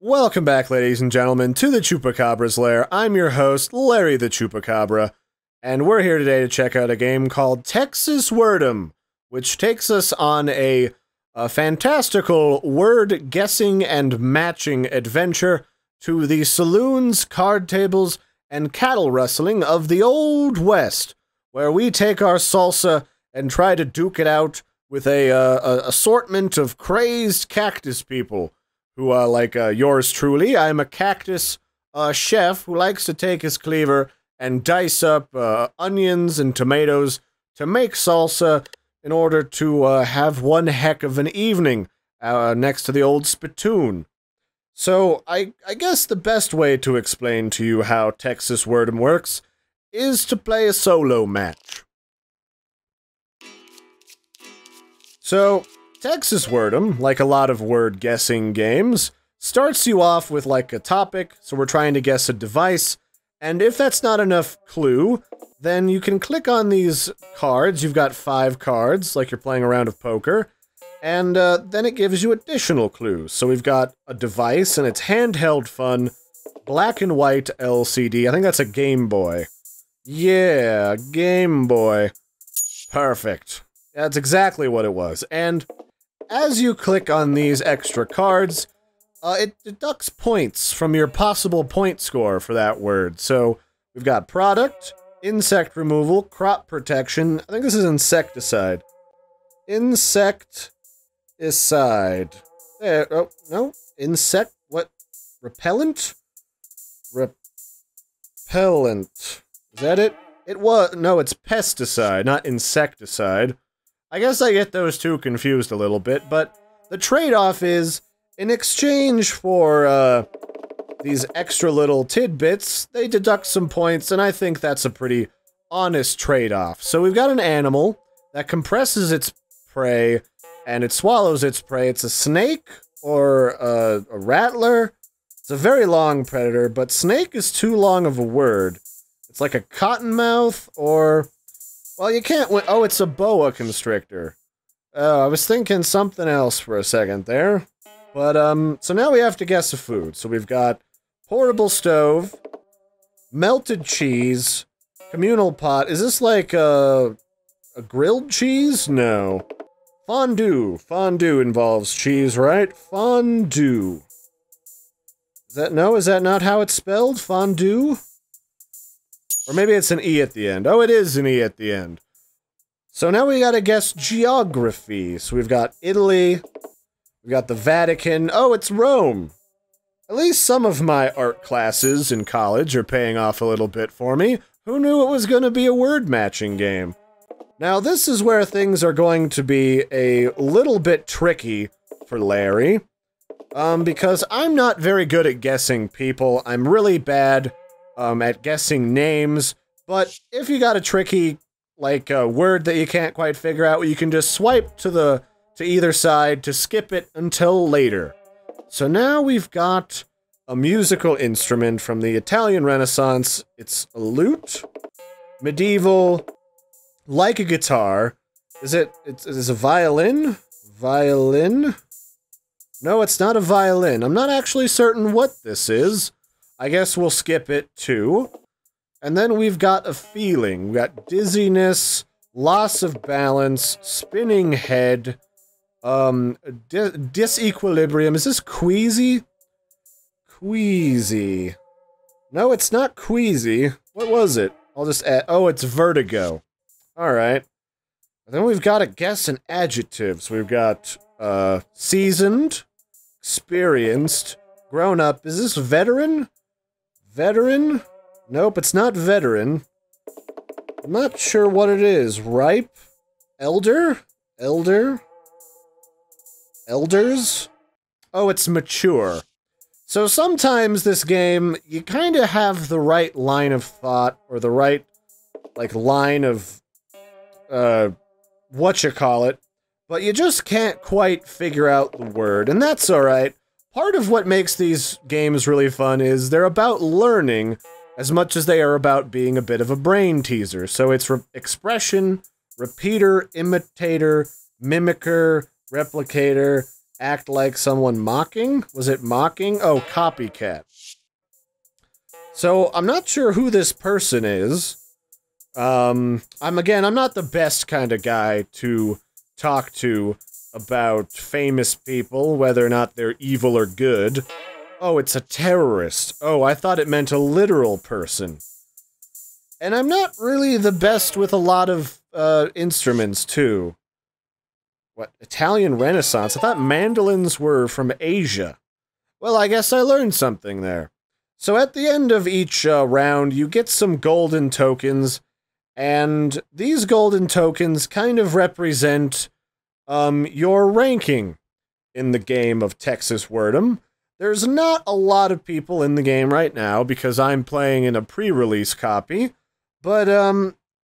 Welcome back, ladies and gentlemen, to the Chupacabra's Lair. I'm your host, Larry the Chupacabra, and we're here today to check out a game called Texas Word'em, which takes us on a fantastical word guessing and matching adventure to the saloons, card tables, and cattle rustling of the Old West, where we take our salsa and try to duke it out with a assortment of crazed cactus people. Who, like yours truly, I'm a cactus chef who likes to take his cleaver and dice up onions and tomatoes to make salsa in order to have one heck of an evening next to the old spittoon. So, I guess the best way to explain to you how Texas Word'em works is to play a solo match. So, Texas Word'em, like a lot of word-guessing games, starts you off with, like, a topic, so we're trying to guess a device, and if that's not enough clue, then you can click on these cards. You've got 5 cards, like you're playing a round of poker, and then it gives you additional clues. So we've got a device, and it's handheld fun, black and white LCD. I think that's a Game Boy. Yeah, Game Boy. Perfect. That's exactly what it was, and as you click on these extra cards, it deducts points from your possible point score for that word. So, we've got product, insect removal, crop protection. I think this is insecticide. Insecticide. There, oh, no. Insect, what? Repellent? Repellent. Is that it? It was, no, it's pesticide, not insecticide. I guess I get those two confused a little bit, but the trade-off is, in exchange for, these extra little tidbits, they deduct some points, and I think that's a pretty honest trade-off. So we've got an animal that compresses its prey, and it swallows its prey. It's a snake, or a rattler. It's a very long predator, but snake is too long of a word. It's like a cottonmouth, or... well, you can't win. Oh, it's a boa constrictor. Oh, I was thinking something else for a second there. But, so now we have to guess a food. So we've got portable stove, melted cheese, communal pot. Is this like a grilled cheese? No. Fondue. Fondue involves cheese, right? Fondue. Is that, no? Is that not how it's spelled? Fondue? Or maybe it's an E at the end. Oh, it is an E at the end. So now we gotta guess geography. So we've got Italy. We've got the Vatican. Oh, it's Rome. At least some of my art classes in college are paying off a little bit for me. Who knew it was gonna be a word matching game? Now, this is where things are going to be a little bit tricky for Larry. Because I'm not very good at guessing people. I'm really bad at guessing names, but if you got a tricky, like, word that you can't quite figure out, you can just swipe to either side to skip it until later. So now we've got a musical instrument from the Italian Renaissance. It's a lute, medieval, like a guitar. Is it a violin? Violin? No, it's not a violin. I'm not actually certain what this is. I guess we'll skip it, too. And then we've got a feeling. We've got dizziness, loss of balance, spinning head, disequilibrium. Is this queasy? Queasy. No, it's not queasy. What was it? I'll just add... oh, it's vertigo. Alright. Then we've got to guess an adjective. So we've got, seasoned, experienced, grown up. Is this veteran? Veteran? Nope, it's not veteran. I'm not sure what it is. Ripe? Elder? Elder? Elders? Oh, it's mature. So sometimes this game, you kind of have the right line of thought, or the right, like, line of, whatchamacallit, but you just can't quite figure out the word, and that's alright. Part of what makes these games really fun is they're about learning as much as they are about being a bit of a brain teaser. So it's expression, repeater, imitator, mimicker, replicator, act like someone mocking? Was it mocking? Oh, copycat. So, I'm not sure who this person is. I'm not the best kind of guy to talk to about famous people, whether or not they're evil or good. Oh, it's a terrorist. Oh, I thought it meant a literal person. And I'm not really the best with a lot of, instruments, too. What? Italian Renaissance? I thought mandolins were from Asia. Well, I guess I learned something there. So at the end of each, round, you get some golden tokens, and these golden tokens kind of represent, your ranking in the game of Texas Word'em. There's not a lot of people in the game right now, because I'm playing in a pre-release copy, but,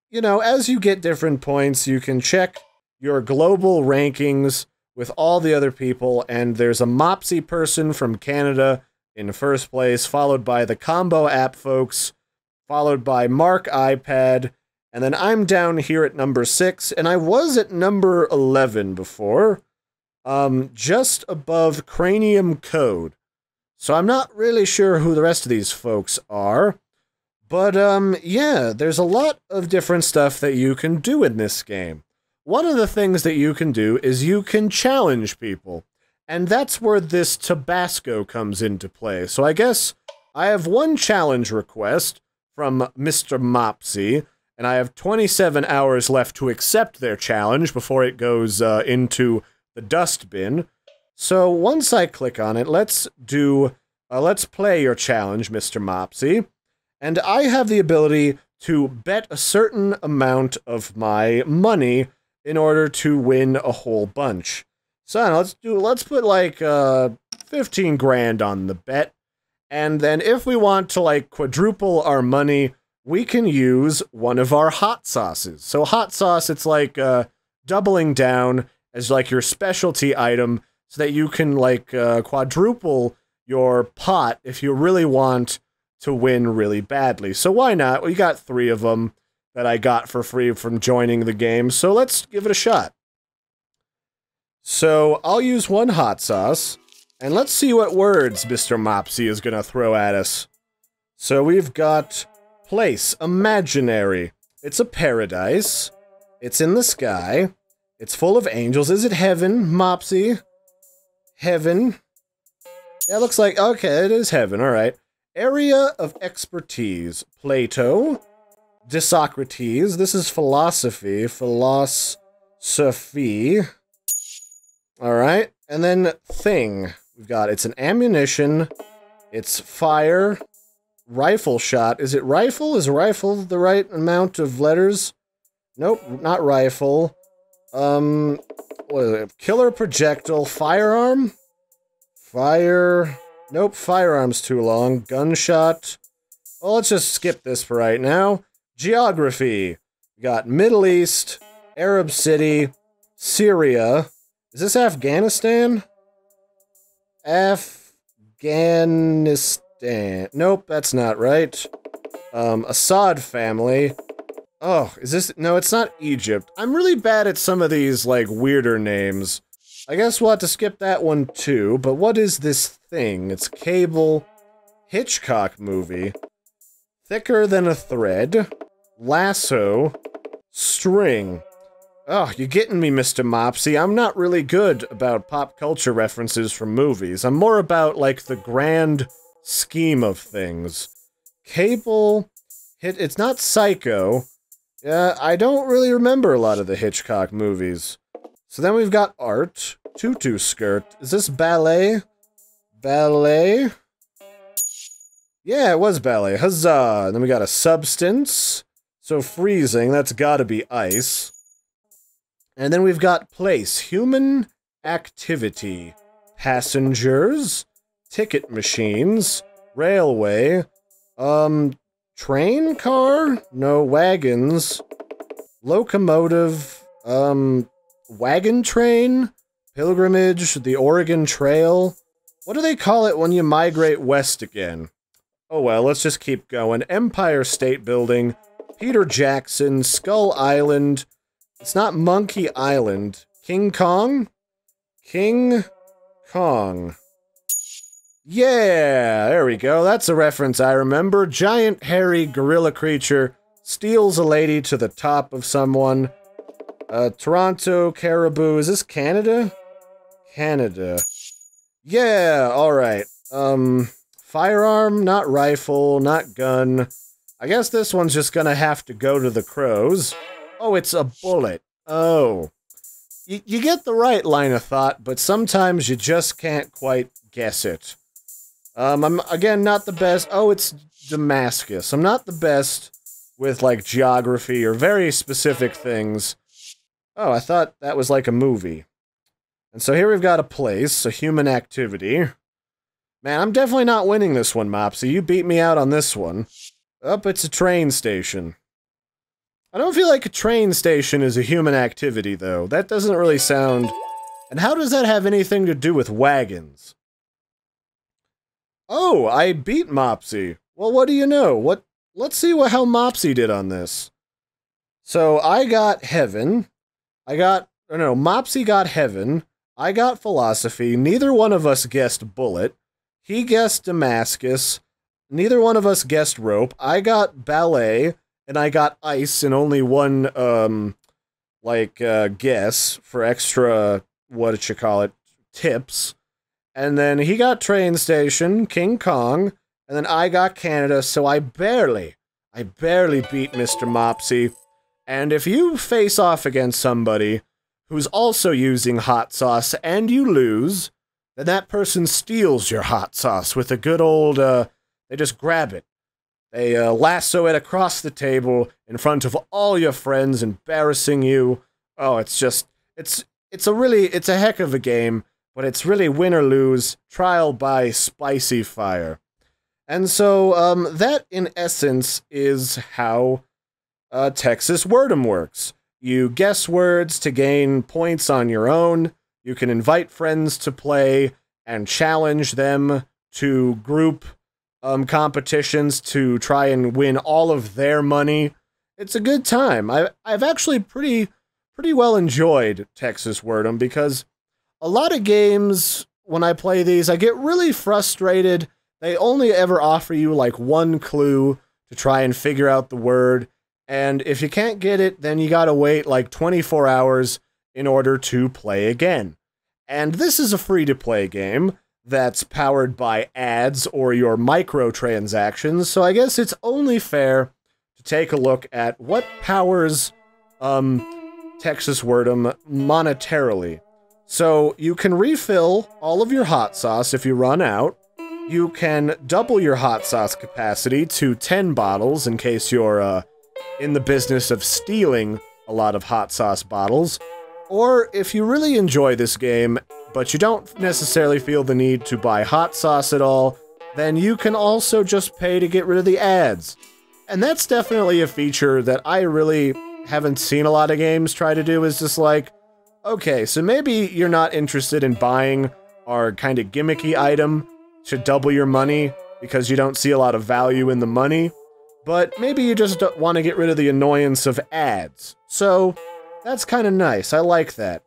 you know, as you get different points, you can check your global rankings with all the other people, and there's a Mopsy person from Canada in first place, followed by the Combo App folks, followed by Mark iPad, and then I'm down here at number 6, and I was at number 11 before, just above Cranium Code. So I'm not really sure who the rest of these folks are, but, yeah, there's a lot of different stuff that you can do in this game. One of the things that you can do is you can challenge people, and that's where this Tabasco comes into play. So I guess I have one challenge request from Mr. Mopsy, and I have 27 hours left to accept their challenge before it goes into the dustbin. So once I click on it, let's play your challenge, Mr. Mopsy. And I have the ability to bet a certain amount of my money in order to win a whole bunch. So let's put like 15 grand on the bet. And then if we want to like quadruple our money, we can use one of our hot sauces. So hot sauce, it's like doubling down as like your specialty item so that you can like quadruple your pot if you really want to win really badly. So why not? We got 3 of them that I got for free from joining the game, so let's give it a shot. So I'll use 1 hot sauce, and let's see what words Mr. Mopsy is gonna throw at us. So we've got place, imaginary. It's a paradise. It's in the sky. It's full of angels. Is it heaven, Mopsy? Heaven. Yeah, it looks like, okay, it is heaven, alright. Area of expertise, Plato. Socrates. This is philosophy. Philosophy. Alright. And then thing. We've got, it's an ammunition. It's fire. Rifle shot. Is it rifle? Is rifle the right amount of letters? Nope, not rifle. What is it? Killer projectile. Firearm? Fire. Nope, firearm's too long. Gunshot. Well, let's just skip this for right now. Geography. We got Middle East, Arab City, Syria. Is this Afghanistan? Afghanistan. Nope, that's not right. Assad family. Oh, is this... No, it's not Egypt. I'm really bad at some of these, like, weirder names. I guess we'll have to skip that one, too. But what is this thing? It's cable. Hitchcock movie. Thicker than a thread. Lasso. String. Oh, you're getting me, Mr. Mopsy. I'm not really good about pop culture references from movies. I'm more about, like, the grand scheme of things. Cable. It's not Psycho. Yeah, I don't really remember a lot of the Hitchcock movies. So then we've got art. Tutu skirt. Is this ballet? Ballet? Yeah, it was ballet. Huzzah! And then we got a substance. So freezing, that's gotta be ice. And then we've got place. Human activity. Passengers. Ticket machines. Railway. Train car? No, wagons. Locomotive. Wagon train? Pilgrimage. The Oregon Trail. What do they call it when you migrate west again? Oh well, let's just keep going. Empire State Building. Peter Jackson. Skull Island. It's not Monkey Island. King Kong? King Kong. Yeah, there we go. That's a reference I remember. Giant, hairy gorilla creature steals a lady to the top of someone. Toronto, Caribou. Is this Canada? Canada. Yeah, alright. Firearm, not rifle, not gun. I guess this one's just gonna have to go to the crows. Oh, it's a bullet. Oh. You get the right line of thought, but sometimes you just can't quite guess it. I'm, again, not the best. Oh, it's Damascus. I'm not the best with, like, geography or very specific things. Oh, I thought that was like a movie. And so here we've got a place, a human activity. Man, I'm definitely not winning this one, Mopsy. You beat me out on this one. Up, it's a train station. I don't feel like a train station is a human activity, though. That doesn't really sound... And how does that have anything to do with wagons? Oh, I beat Mopsy. Well, what do you know? Let's see how Mopsy did on this. So, I got heaven. Mopsy got heaven. I got philosophy. Neither one of us guessed bullet. He guessed Damascus. Neither one of us guessed rope. I got ballet, and I got ice in only one, guess for extra, tips. And then he got train station, King Kong, and then I got Canada, so I barely beat Mr. Mopsy. And if you face off against somebody who's also using hot sauce and you lose, then that person steals your hot sauce with a good old, they just grab it. They lasso it across the table in front of all your friends, embarrassing you. Oh, it's a heck of a game. But it's really win or lose, trial by spicy fire. And so, that, in essence, is how Texas Word'em works. You guess words to gain points on your own. You can invite friends to play and challenge them to group competitions to try and win all of their money. It's a good time. I've actually pretty well enjoyed Texas Word'em because... A lot of games, when I play these, I get really frustrated. They only ever offer you, like, one clue to try and figure out the word. And if you can't get it, then you gotta wait, like, 24 hours in order to play again. And this is a free-to-play game that's powered by ads or your microtransactions, so I guess it's only fair to take a look at what powers, Texas Word'em monetarily. So, you can refill all of your hot sauce if you run out. You can double your hot sauce capacity to 10 bottles in case you're, in the business of stealing a lot of hot sauce bottles. Or, if you really enjoy this game, but you don't necessarily feel the need to buy hot sauce at all, then you can also just pay to get rid of the ads. And that's definitely a feature that I really haven't seen a lot of games try to do, is just like, okay, so maybe you're not interested in buying our kind of gimmicky item to double your money because you don't see a lot of value in the money, but maybe you just want to get rid of the annoyance of ads. So, that's kind of nice. I like that.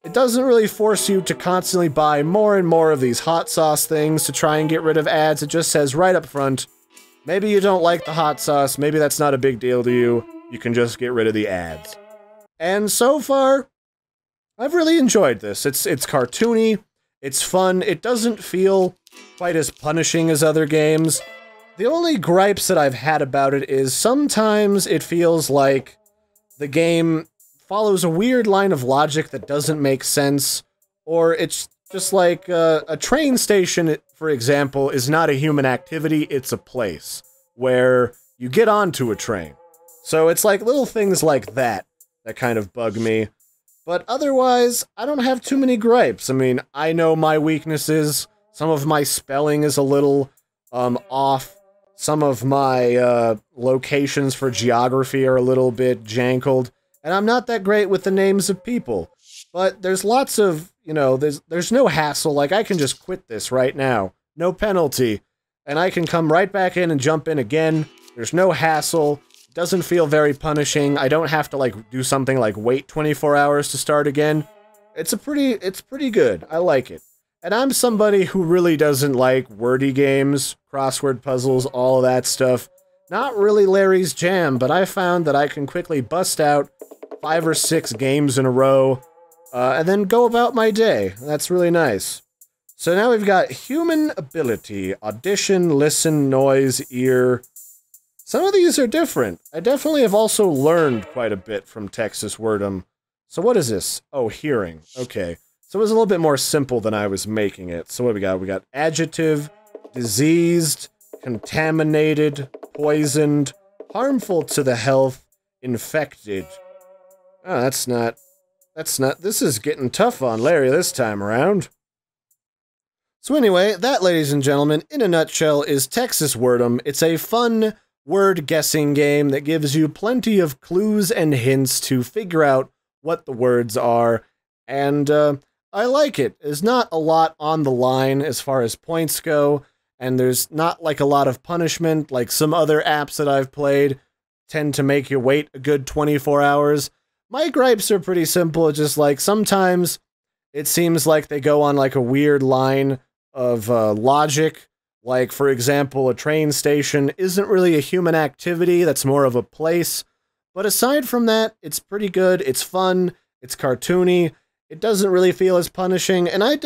It doesn't really force you to constantly buy more and more of these hot sauce things to try and get rid of ads. It just says right up front, maybe you don't like the hot sauce, maybe that's not a big deal to you, you can just get rid of the ads. And so far... I've really enjoyed this. It's cartoony, it's fun, it doesn't feel quite as punishing as other games. The only gripes that I've had about it is sometimes it feels like the game follows a weird line of logic that doesn't make sense, or it's just like a train station, for example, is not a human activity, it's a place where you get onto a train. So it's like little things like that that kind of bug me. But otherwise, I don't have too many gripes. I mean, I know my weaknesses. Some of my spelling is a little off. Some of my locations for geography are a little bit jankled. And I'm not that great with the names of people. But there's lots of, you know, there's no hassle. Like, I can just quit this right now. No penalty. And I can come right back in and jump in again. There's no hassle. Doesn't feel very punishing. I don't have to, like, do something like wait 24 hours to start again. It's pretty good. I like it. And I'm somebody who really doesn't like wordy games, crossword puzzles, all of that stuff. Not really Larry's jam, but I found that I can quickly bust out 5 or 6 games in a row, and then go about my day. That's really nice. So now we've got human ability, audition, listen, noise, ear. Some of these are different. I definitely have also learned quite a bit from Texas Word'em. So what is this? Oh, hearing. Okay. So it was a little bit more simple than I was making it. So what do we got? We got adjective, diseased, contaminated, poisoned, harmful to the health, infected. Oh, that's not, this is getting tough on Larry this time around. So anyway, that, ladies and gentlemen, in a nutshell, is Texas Word'em. It's a fun word guessing game that gives you plenty of clues and hints to figure out what the words are, and I like it. There's not a lot on the line as far as points go, and there's not like a lot of punishment like some other apps that I've played tend to make you wait a good 24 hours. My gripes are pretty simple. It's just like sometimes it seems like they go on like a weird line of logic. Like, for example, a train station isn't really a human activity, that's more of a place. But aside from that, it's pretty good, it's fun, it's cartoony, it doesn't really feel as punishing, and I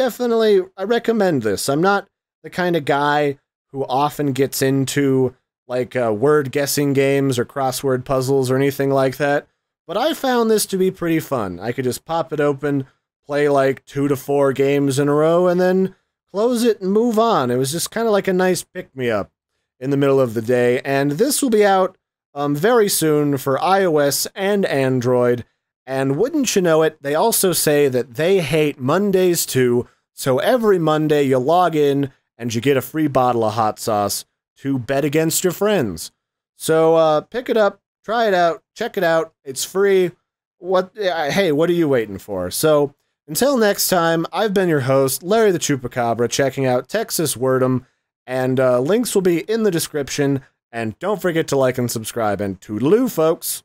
recommend this. I'm not the kind of guy who often gets into, like, word guessing games or crossword puzzles or anything like that, but I found this to be pretty fun. I could just pop it open, play like 2 to 4 games in a row, and then close it and move on. It was just kind of like a nice pick-me-up in the middle of the day, and this will be out very soon for iOS and Android, and wouldn't you know it, they also say that they hate Mondays too, so every Monday you log in and you get a free bottle of hot sauce to bet against your friends. So pick it up, try it out, check it out, it's free. Hey, what are you waiting for? So until next time, I've been your host, Larry the Chupacabra, checking out Texas Word'em, and links will be in the description, and don't forget to like and subscribe, and toodaloo, folks!